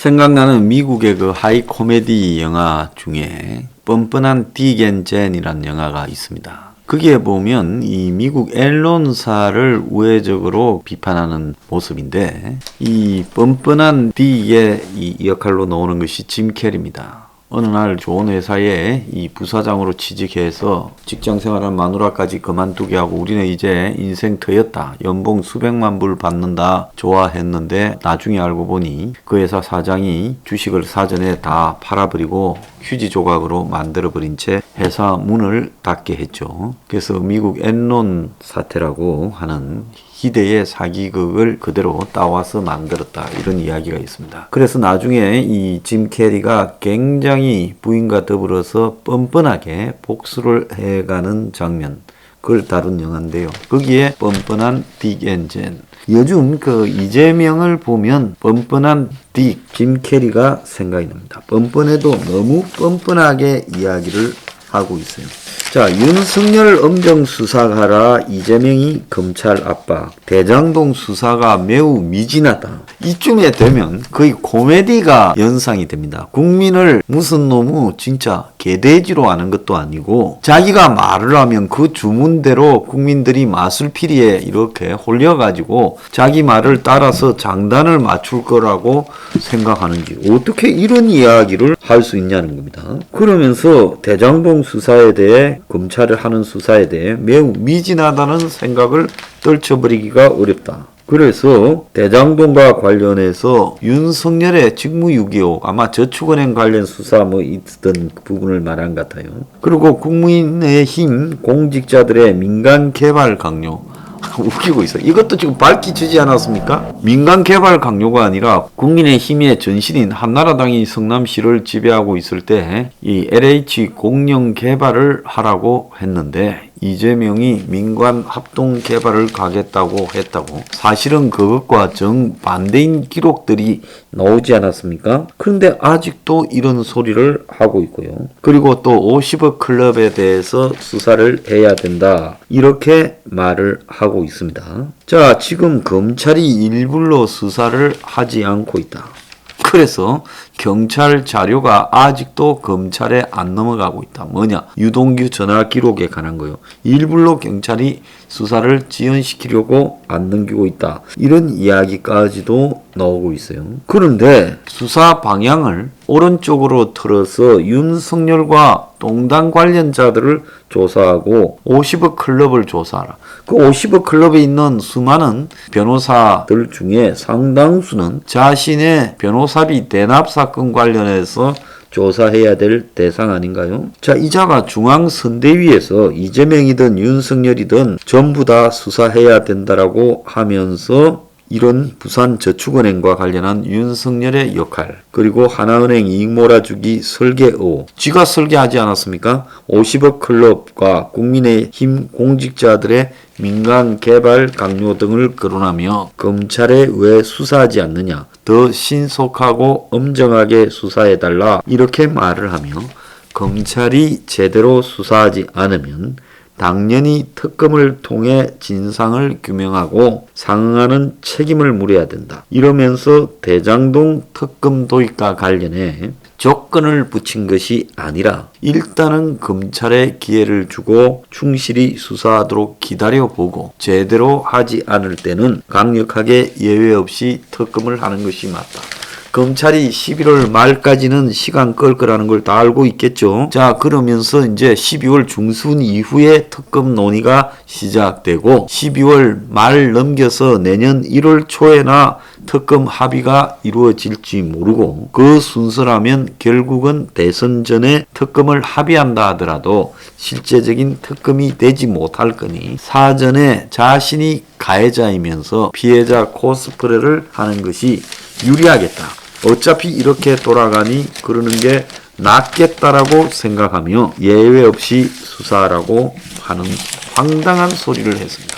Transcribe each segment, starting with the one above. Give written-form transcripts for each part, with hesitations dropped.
생각나는 미국의 그 하이 코미디 영화 중에 뻔뻔한 딕 앤 젠이라는 영화가 있습니다. 거기에 보면 이 미국 언론사를 우회적으로 비판하는 모습인데 이 뻔뻔한 딕의 이 역할로 나오는 것이 짐 캐리입니다. 어느 날 좋은 회사에 이 부사장으로 취직해서 직장 생활한 마누라까지 그만두게 하고 우리는 이제 인생 터였다. 연봉 수백만 불 받는다. 좋아했는데 나중에 알고 보니 그 회사 사장이 주식을 사전에 다 팔아버리고 휴지 조각으로 만들어버린 채 회사 문을 닫게 했죠. 그래서 미국 엔론 사태라고 하는 희대의 사기극을 그대로 따와서 만들었다. 이런 이야기가 있습니다. 그래서 나중에 이 짐 캐리가 굉장히 부인과 더불어서 뻔뻔하게 복수를 해가는 장면, 그걸 다룬 영화인데요. 거기에 뻔뻔한 딕 앤 젠. 요즘 그 이재명을 보면 뻔뻔한 딕, 짐 캐리가 생각이 납니다. 뻔뻔해도 너무 뻔뻔하게 이야기를 하고 있어요. 자, 윤석열 엄정 수사하라, 이재명이 검찰 압박, 대장동 수사가 매우 미진하다. 이쯤에 되면 거의 코미디가 연상이 됩니다. 국민을 무슨 놈의 진짜 개돼지로 하는 것도 아니고 자기가 말을 하면 그 주문대로 국민들이 마술피리에 이렇게 홀려가지고 자기 말을 따라서 장단을 맞출 거라고 생각하는지 어떻게 이런 이야기를 할 수 있냐는 겁니다. 그러면서 대장동 수사에 대해 검찰을 하는 수사에 대해 매우 미진하다는 생각을 떨쳐버리기가 어렵다. 그래서 대장동과 관련해서 윤석열의 직무유기 아마 저축은행 관련 수사 있던 부분을 말한 것 같아요. 그리고 국민의힘 공직자들의 민간 개발 강요. 웃기고 있어. 이것도 지금 밝히 주지 않았습니까? 민간 개발 강요가 아니라 국민의힘의 전신인 한나라당이 성남시를 지배하고 있을 때 이 LH 공영 개발을 하라고 했는데 이재명이 민간 합동 개발을 가겠다고 했다고. 사실은 그것과 정반대인 기록들이 나오지 않았습니까? 그런데 아직도 이런 소리를 하고 있고요. 그리고 또 50억 클럽에 대해서 수사를 해야 된다. 이렇게 말을 하고 있습니다. 자, 지금 검찰이 일부러 수사를 하지 않고 있다. 그래서 경찰 자료가 아직도 검찰에 안 넘어가고 있다. 뭐냐? 유동규 전화 기록에 관한 거요. 일부러 경찰이 수사를 지연시키려고 안 넘기고 있다. 이런 이야기까지도 나오고 있어요. 그런데 수사 방향을 오른쪽으로 틀어서 윤석열과 동당 관련자들을 조사하고 50억 클럽을 조사하라. 그 50억 클럽에 있는 수많은 변호사들 중에 상당수는 자신의 변호사비 대납 사건 관련해서 조사해야 될 대상 아닌가요? 자, 이자가 중앙선대위에서 이재명이든 윤석열이든 전부 다 수사해야 된다라고 하면서 이런 부산저축은행과 관련한 윤석열의 역할, 그리고 하나은행 이익 몰아주기 설계 의혹, 쥐가 설계하지 않았습니까? 50억 클럽과 국민의힘 공직자들의 민간 개발 강요 등을 거론하며 검찰에 왜 수사하지 않느냐, 더 신속하고 엄정하게 수사해달라 이렇게 말을 하며 검찰이 제대로 수사하지 않으면 당연히 특검을 통해 진상을 규명하고 상응하는 책임을 물어야 된다. 이러면서 대장동 특검 도입과 관련해 조건을 붙인 것이 아니라 일단은 검찰에 기회를 주고 충실히 수사하도록 기다려보고 제대로 하지 않을 때는 강력하게 예외 없이 특검을 하는 것이 맞다. 검찰이 11월 말까지는 시간 끌 거라는 걸 다 알고 있겠죠. 자, 그러면서 이제 12월 중순 이후에 특검 논의가 시작되고 12월 말 넘겨서 내년 1월 초에나 특검 합의가 이루어질지 모르고 그 순서라면 결국은 대선 전에 특검을 합의한다 하더라도 실제적인 특검이 되지 못할 거니 사전에 자신이 가해자이면서 피해자 코스프레를 하는 것이 유리하겠다. 어차피 이렇게 돌아가니 그러는 게 낫겠다라고 생각하며 예외 없이 수사하라고 하는 황당한 소리를 했습니다.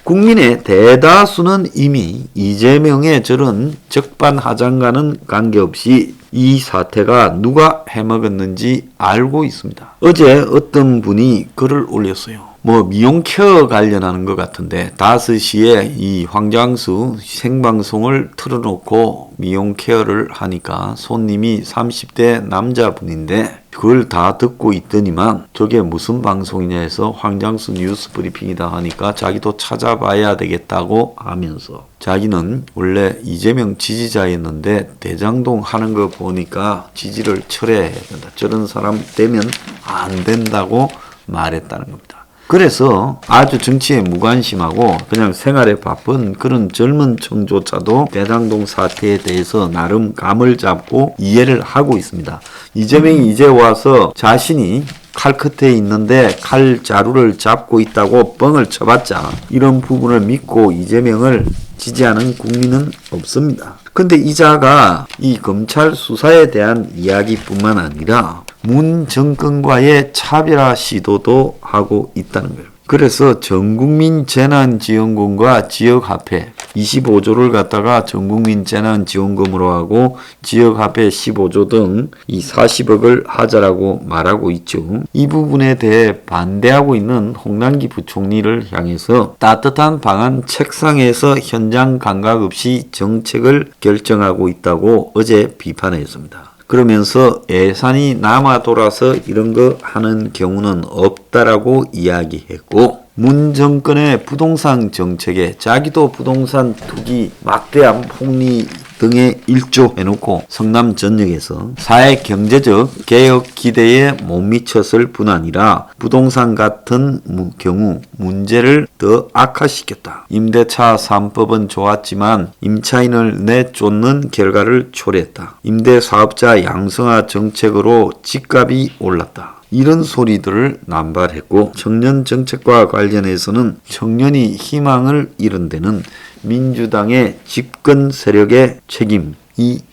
국민의 대다수는 이미 이재명의 저런 적반하장과는 관계없이 이 사태가 누가 해먹었는지 알고 있습니다. 어제 어떤 분이 글을 올렸어요. 뭐 미용 케어 관련하는 것 같은데 5시에 이 황장수 생방송을 틀어놓고 미용 케어를 하니까 손님이 30대 남자분인데 그걸 다 듣고 있더니만 저게 무슨 방송이냐 해서 황장수 뉴스 브리핑이다 하니까 자기도 찾아봐야 되겠다고 하면서 자기는 원래 이재명 지지자였는데 대장동 하는 거 보니까 지지를 철회해야 된다. 저런 사람 되면 안 된다고 말했다는 겁니다. 그래서 아주 정치에 무관심하고 그냥 생활에 바쁜 그런 젊은 층조차도 대장동 사태에 대해서 나름 감을 잡고 이해를 하고 있습니다. 이재명이 이제 와서 자신이 칼 끝에 있는데 칼 자루를 잡고 있다고 뻥을 쳐봤자 이런 부분을 믿고 이재명을 지지하는 국민은 없습니다. 근데 이자가 이 검찰 수사에 대한 이야기뿐만 아니라 문 정권과의 차별화 시도도 하고 있다는 거예요. 그래서 전국민 재난지원금과 지역화폐 25조를 갖다가 전국민 재난지원금으로 하고 지역화폐 15조 등 이 40억을 하자라고 말하고 있죠. 이 부분에 대해 반대하고 있는 홍남기 부총리를 향해서 따뜻한 방안 책상에서 현장 감각 없이 정책을 결정하고 있다고 어제 비판했습니다. 그러면서 예산이 남아 돌아서 이런 거 하는 경우는 없다라고 이야기했고 문 정권의 부동산 정책에 자기도 부동산 투기 막대한 폭리 등에 일조해놓고 성남 전역에서 사회 경제적 개혁 기대에 못 미쳤을 뿐 아니라 부동산 같은 경우 문제를 더 악화시켰다. 임대차 3법은 좋았지만 임차인을 내쫓는 결과를 초래했다. 임대사업자 양성화 정책으로 집값이 올랐다. 이런 소리들을 남발했고 청년 정책과 관련해서는 청년이 희망을 잃은 데는 민주당의 집권 세력의 책임이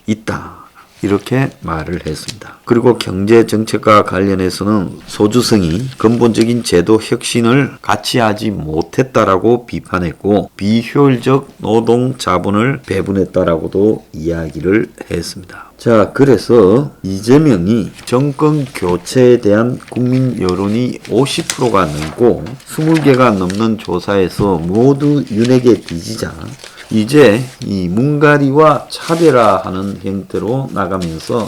있다. 이렇게 말을 했습니다. 그리고 경제 정책과 관련해서는 소주성이 근본적인 제도 혁신을 같이 하지 못했다라고 비판했고 비효율적 노동 자본을 배분했다라고도 이야기를 했습니다. 자, 그래서 이재명이 정권 교체에 대한 국민 여론이 50%가 넘고 20개가 넘는 조사에서 모두 윤핵에 뒤지자 이제 이 문가리와 차별화하는 형태로 나가면서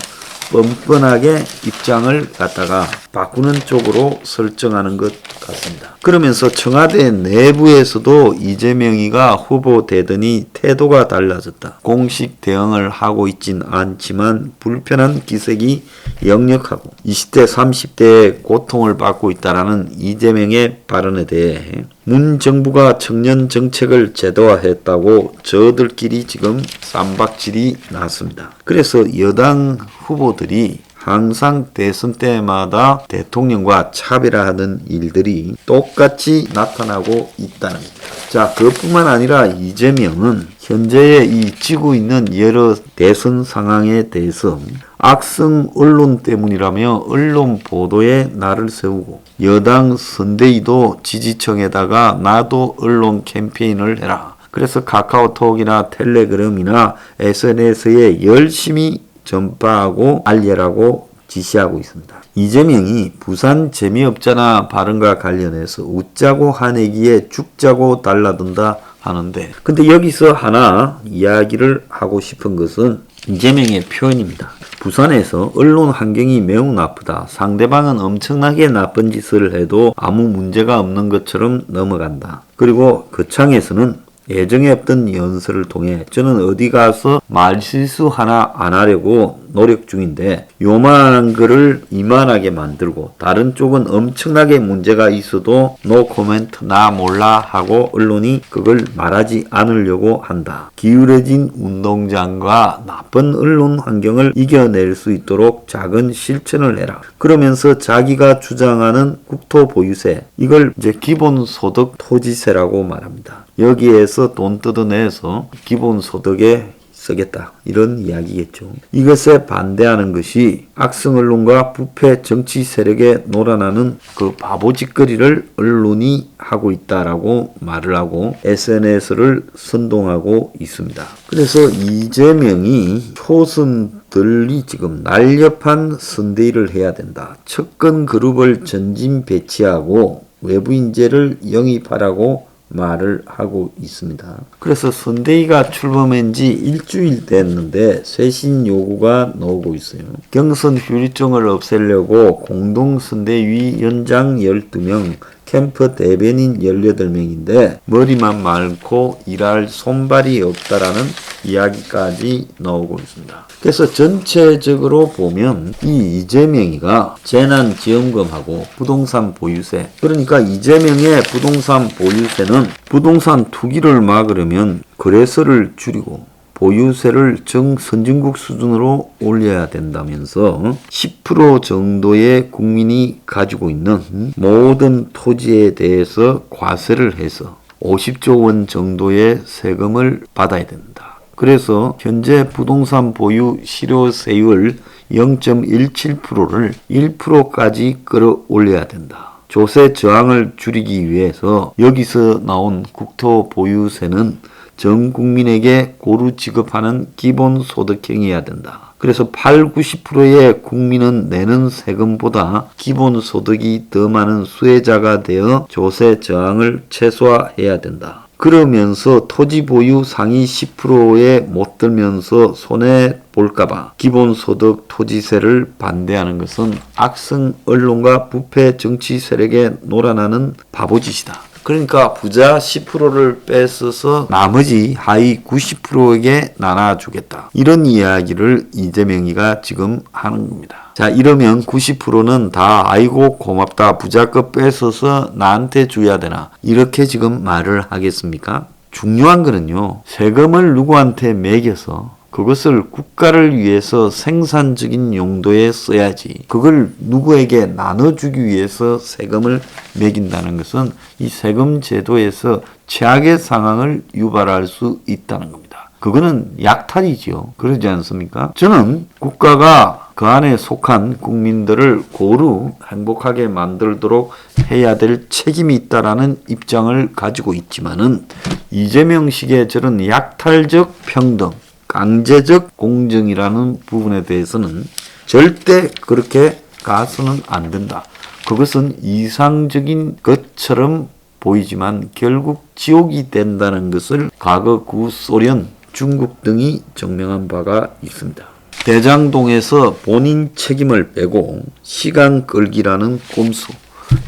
뻔뻔하게 입장을 갖다가 바꾸는 쪽으로 설정하는 것 같습니다. 그러면서 청와대 내부에서도 이재명이가 후보되더니 태도가 달라졌다. 공식 대응을 하고 있진 않지만 불편한 기색이 역력하고 20대 30대의 고통을 받고 있다라는 이재명의 발언에 대해 문 정부가 청년 정책을 제도화했다고 저들끼리 지금 쌈박질이 났습니다. 그래서 여당 후보들이 항상 대선 때마다 대통령과 차별화하는 일들이 똑같이 나타나고 있다는 겁니다. 자, 그것뿐만 아니라 이재명은 현재의 이 지고 있는 여러 대선 상황에 대해서 악성 언론 때문이라며 언론 보도에 날을 세우고 여당 선대위도 지지층에다가 나도 언론 캠페인을 해라. 그래서 카카오톡이나 텔레그램이나 SNS에 열심히 전파하고 알리라고 지시하고 있습니다. 이재명이 부산 재미없잖아 발언과 관련해서 웃자고 하내기에 죽자고 달라든다 하는데 근데 여기서 하나 이야기를 하고 싶은 것은 이재명의 표현입니다. 부산에서 언론 환경이 매우 나쁘다. 상대방은 엄청나게 나쁜 짓을 해도 아무 문제가 없는 것처럼 넘어간다. 그리고 거창에서는 예정에 없던 연설을 통해 저는 어디 가서 말실수 하나 안 하려고 노력 중인데 요만한 거를 이만하게 만들고 다른 쪽은 엄청나게 문제가 있어도 노 코멘트 나 몰라 하고 언론이 그걸 말하지 않으려고 한다. 기울어진 운동장과 나쁜 언론 환경을 이겨낼 수 있도록 작은 실천을 해라. 그러면서 자기가 주장하는 국토 보유세 이걸 이제 기본소득 토지세라고 말합니다. 여기에서 돈 뜯어내서 기본소득에 쓰겠다. 이런 이야기겠죠. 이것에 반대하는 것이 악성 언론과 부패 정치 세력에 놀아나는 그 바보짓거리를 언론이 하고 있다라고 말을 하고 SNS를 선동하고 있습니다. 그래서 이재명이 초선들이 지금 날렵한 선대위를 해야 된다. 측근 그룹을 전진 배치하고 외부 인재를 영입하라고 말을 하고 있습니다. 그래서 선대위가 출범한 지 일주일 됐는데 쇄신 요구가 나오고 있어요. 경선 휴리증을 없애려고 공동선대위 연장 12명, 캠프 대변인 18명인데 머리만 많고 일할 손발이 없다라는 이야기까지 나오고 있습니다. 그래서 전체적으로 보면 이 이재명이가 재난지원금하고 부동산 보유세, 그러니까 이재명의 부동산 보유세는 부동산 투기를 막으려면 거래소를 줄이고 보유세를 정선진국 수준으로 올려야 된다면서 10% 정도의 국민이 가지고 있는 모든 토지에 대해서 과세를 해서 50조 원 정도의 세금을 받아야 된다. 그래서 현재 부동산 보유 실효세율 0.17%를 1%까지 끌어올려야 된다. 조세 저항을 줄이기 위해서 여기서 나온 국토 보유세는 전 국민에게 고루 지급하는 기본소득형이어야 된다. 그래서 80~90%의 국민은 내는 세금보다 기본소득이 더 많은 수혜자가 되어 조세 저항을 최소화해야 된다. 그러면서 토지 보유 상위 10%에 못 들면서 손해 볼까봐 기본소득 토지세를 반대하는 것은 악성 언론과 부패 정치 세력에 놀아나는 바보짓이다. 그러니까 부자 10%를 뺏어서 나머지 하위 90%에게 나눠주겠다. 이런 이야기를 이재명이가 지금 하는 겁니다. 자, 이러면 90%는 다 아이고 고맙다, 부자 거 뺏어서 나한테 줘야 되나, 이렇게 지금 말을 하겠습니까? 중요한 거는요, 세금을 누구한테 매겨서 그것을 국가를 위해서 생산적인 용도에 써야지, 그걸 누구에게 나눠주기 위해서 세금을 매긴다는 것은 이 세금 제도에서 최악의 상황을 유발할 수 있다는 겁니다. 그거는 약탈이지요. 그러지 않습니까? 저는 국가가 그 안에 속한 국민들을 고루 행복하게 만들도록 해야 될 책임이 있다라는 입장을 가지고 있지만은 이재명식의 저런 약탈적 평등, 강제적 공정이라는 부분에 대해서는 절대 그렇게 가서는 안 된다. 그것은 이상적인 것처럼 보이지만 결국 지옥이 된다는 것을 과거 구소련, 중국 등이 증명한 바가 있습니다. 대장동에서 본인 책임을 빼고 시간 끌기라는 꼼수,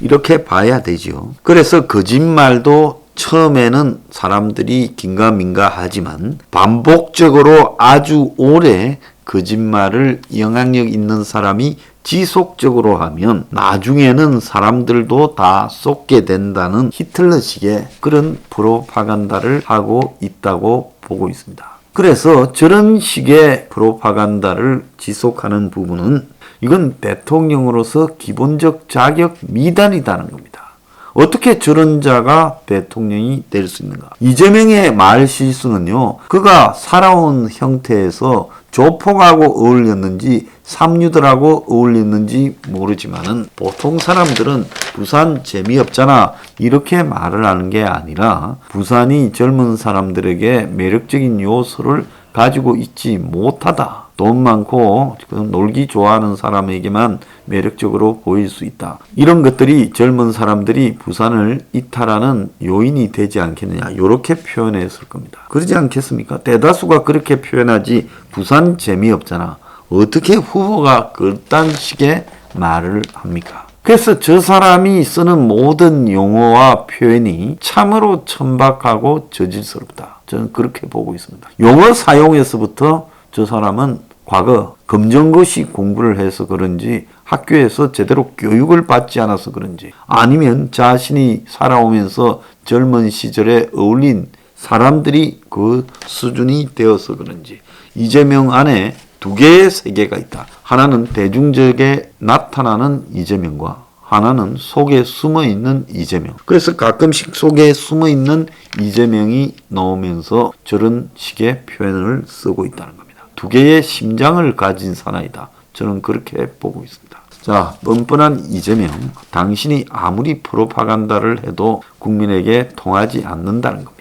이렇게 봐야 되죠. 그래서 거짓말도 처음에는 사람들이 긴가민가 하지만 반복적으로 아주 오래 거짓말을 영향력 있는 사람이 지속적으로 하면 나중에는 사람들도 다 속게 된다는 히틀러식의 그런 프로파간다를 하고 있다고 보고 있습니다. 그래서 저런 식의 프로파간다를 지속하는 부분은 이건 대통령으로서 기본적 자격 미달이라는 겁니다. 어떻게 저런 자가 대통령이 될 수 있는가? 이재명의 말 실수는요, 그가 살아온 형태에서 조폭하고 어울렸는지 삼류들하고 어울렸는지 모르지만은 보통 사람들은 부산 재미없잖아 이렇게 말을 하는 게 아니라 부산이 젊은 사람들에게 매력적인 요소를 가지고 있지 못하다. 돈 많고 놀기 좋아하는 사람에게만 매력적으로 보일 수 있다. 이런 것들이 젊은 사람들이 부산을 이탈하는 요인이 되지 않겠느냐, 이렇게 표현했을 겁니다. 그러지 않겠습니까? 대다수가 그렇게 표현하지 부산 재미없잖아. 어떻게 후보가 그딴 식의 말을 합니까? 그래서 저 사람이 쓰는 모든 용어와 표현이 참으로 천박하고 저질스럽다. 저는 그렇게 보고 있습니다. 용어 사용에서부터 저 사람은 과거 검정고시 공부를 해서 그런지 학교에서 제대로 교육을 받지 않아서 그런지 아니면 자신이 살아오면서 젊은 시절에 어울린 사람들이 그 수준이 되어서 그런지 이재명 안에 두 개의 세계가 있다. 하나는 대중적에 나타나는 이재명과 하나는 속에 숨어있는 이재명. 그래서 가끔씩 속에 숨어있는 이재명이 나오면서 저런 식의 표현을 쓰고 있다는 겁니다. 두 개의 심장을 가진 사나이다. 저는 그렇게 보고 있습니다. 자, 뻔뻔한 이재명, 당신이 아무리 프로파간다를 해도 국민에게 통하지 않는다는 겁니다.